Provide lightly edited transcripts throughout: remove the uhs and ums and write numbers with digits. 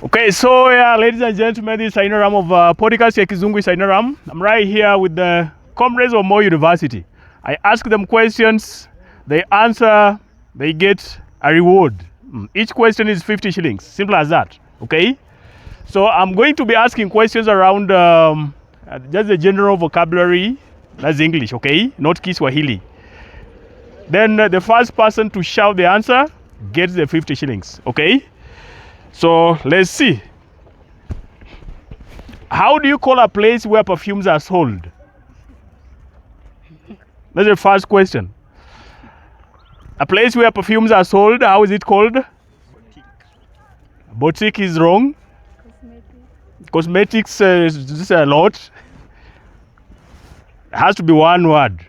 Okay, so yeah, ladies and gentlemen, this is Sainaram of podcast here, Kizungu Sainaram. I'm right here with the comrades of Moi University. I ask them questions, they answer, they get a reward. Each question is 50 shillings, simple as that. Okay, so I'm going to be asking questions around just the general vocabulary, that's English, okay, not Kiswahili. Then the first person to shout the answer gets the 50 shillings, okay? So let's see. How do you call a place where perfumes are sold? That's the first question. A place where perfumes are sold, how is it called? Boutique. Boutique is wrong. Cosmetics is a lot. It has to be one word.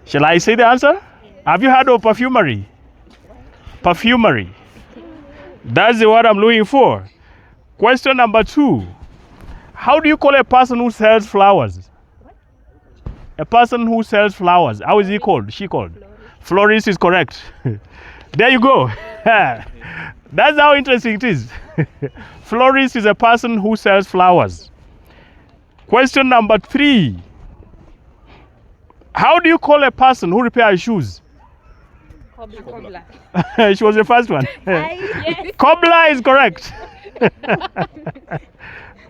Shall I say the answer? Have you heard of perfumery? Perfumery. That's the word I'm looking for. Question number 2. How do you call a person who sells flowers? A person who sells flowers. How is he called? She called? Florist is correct. There you go. That's how interesting it is. Florist is a person who sells flowers. Question number 3. How do you call a person who repairs shoes? Cobbler. She was the first one. Yes. Cobbler is correct.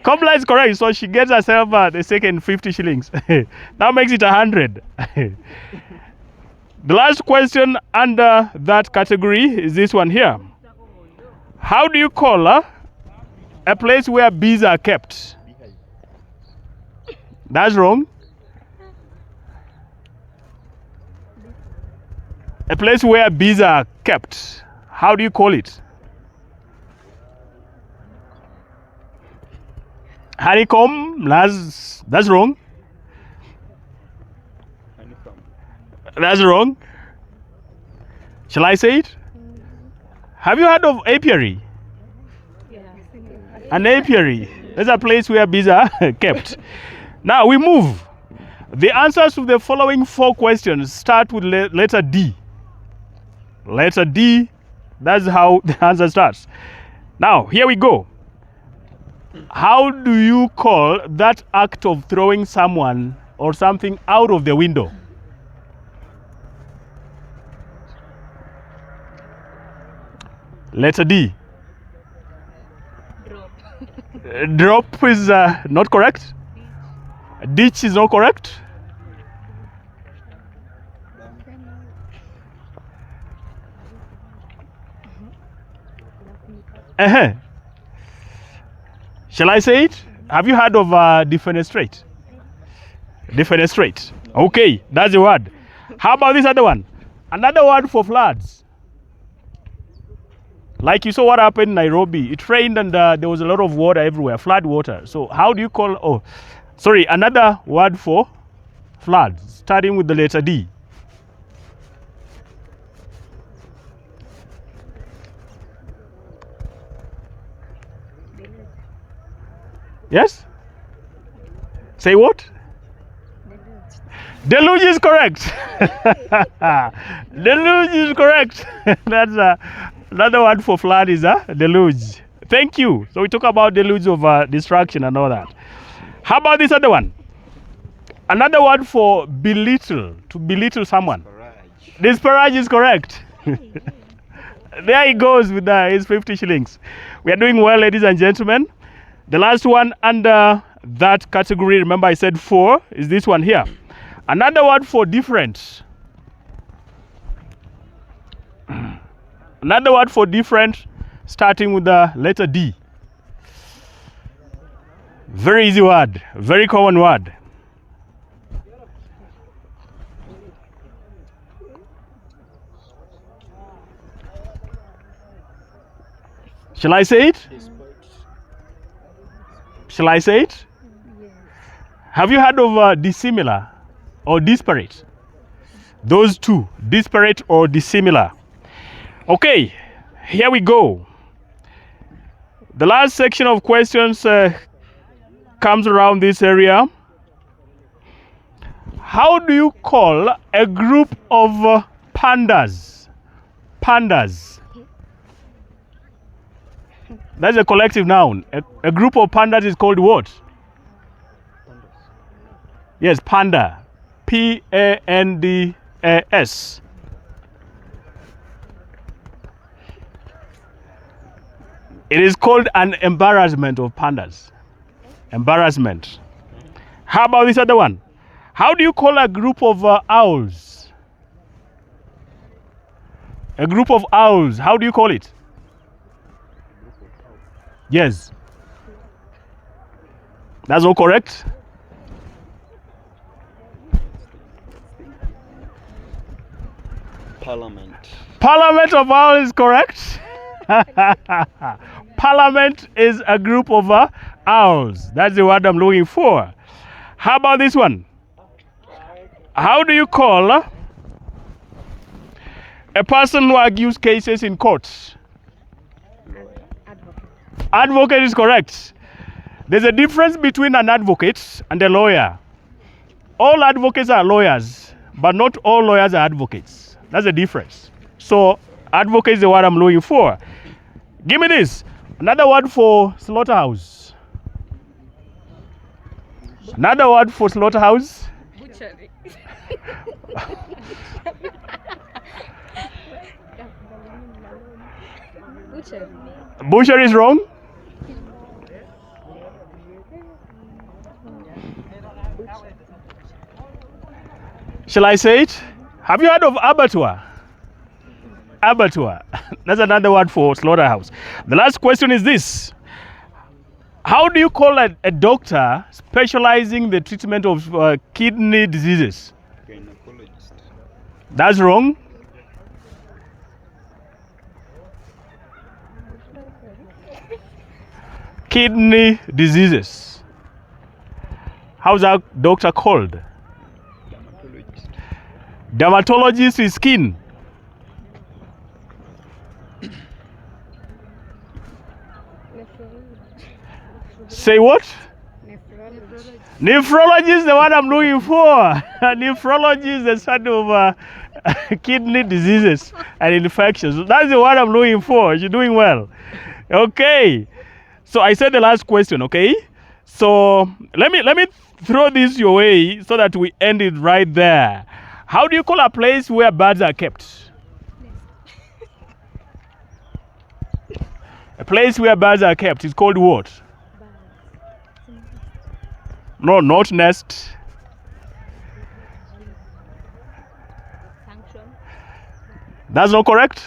Cobbler is correct. So she gets herself the second 50 shillings. That makes it 100. The last question under that category is this one here. How do you call a place where bees are kept? That's wrong. A place where bees are kept. How do you call it? Honeycomb. That's wrong. That's wrong. Shall I say it? Have you heard of apiary? Yeah. An apiary. That's a place where bees are kept. Now we move. The answers to the following 4 questions start with letter D. Letter D, that's how the answer starts. Now, here we go. How do you call that act of throwing someone or something out of the window? Letter D. Drop. Drop is not correct. Ditch is not correct. Shall I say it? Have you heard of defenestrate? Defenestrate. Okay, that's the word. How about this other one? Another word for floods. Like you saw what happened in Nairobi. It rained and there was a lot of water everywhere, flood water. So how do you call, another word for floods, starting with the letter D. Yes? Say what? Deluge is correct. Deluge is correct. That's another word for flood is deluge. Thank you. So we talk about deluge of destruction and all that. How about this other one? Another word for belittle, to belittle someone. Disparage is correct. There he goes with his 50 shillings. We are doing well, ladies and gentlemen. The last one under that category, remember I said 4, is this one here. Another word for different. Another word for different, starting with the letter D. Very easy word, very common word. Shall I say it? Shall I say it? Yes. Have you heard of dissimilar or disparate? Those two, disparate or dissimilar. Okay, here we go. The last section of questions comes around this area. How do you call a group of pandas? Pandas. That's a collective noun. A group of pandas is called what? Yes, panda. Pandas. It is called an embarrassment of pandas. Embarrassment. How about this other one? How do you call a group of owls? A group of owls. How do you call it? Yes. That's all correct. Parliament. Parliament of owls is correct. Parliament is a group of owls. That's the word I'm looking for. How about this one? How do you call a person who argues cases in courts? Advocate is correct. There's a difference between an advocate and a lawyer. All advocates are lawyers, but not all lawyers are advocates. That's the difference. So, advocate is the word I'm looking for. Give me this. Another word for slaughterhouse. Another word for slaughterhouse. Butchery. Butchery. Butchery is wrong. Shall I say it? Have you heard of abattoir? Abattoir. That's another word for slaughterhouse. The last question is this. How do you call a doctor specializing the treatment of kidney diseases? Gynecologist. That's wrong. Kidney diseases. How's that doctor called? Dermatologist. Dermatologist is skin. Say what? Nephrology is the one I'm looking for. Nephrology is the sort of kidney diseases and infections. That's the one I'm looking for. You're doing well. Okay. So I said the last question, okay? So let me throw this your way so that we end it right there. How do you call a place where birds are kept? A place where birds are kept is called what? No, not nest. Sanction. That's not correct.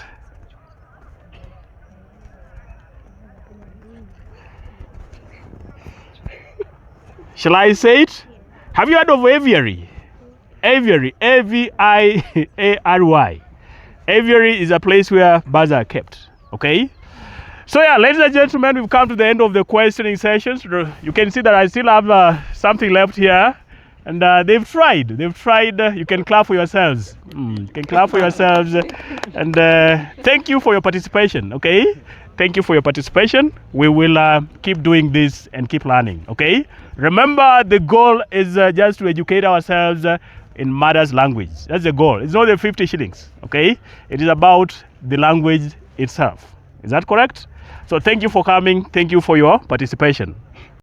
Shall I say it? Have you heard of aviary? Aviary, A-V-I-A-R-Y. Aviary is a place where birds are kept. Okay? So yeah, ladies and gentlemen, we've come to the end of the questioning sessions. You can see that I still have something left here. And they've tried. You can clap for yourselves. You can clap for yourselves. And thank you for your participation, okay? Thank you for your participation. We will keep doing this and keep learning, okay? Remember, the goal is just to educate ourselves in mother's language. That's the goal. It's not the 50 shillings, okay? It is about the language itself. Is that correct? So thank you for coming. Thank you for your participation.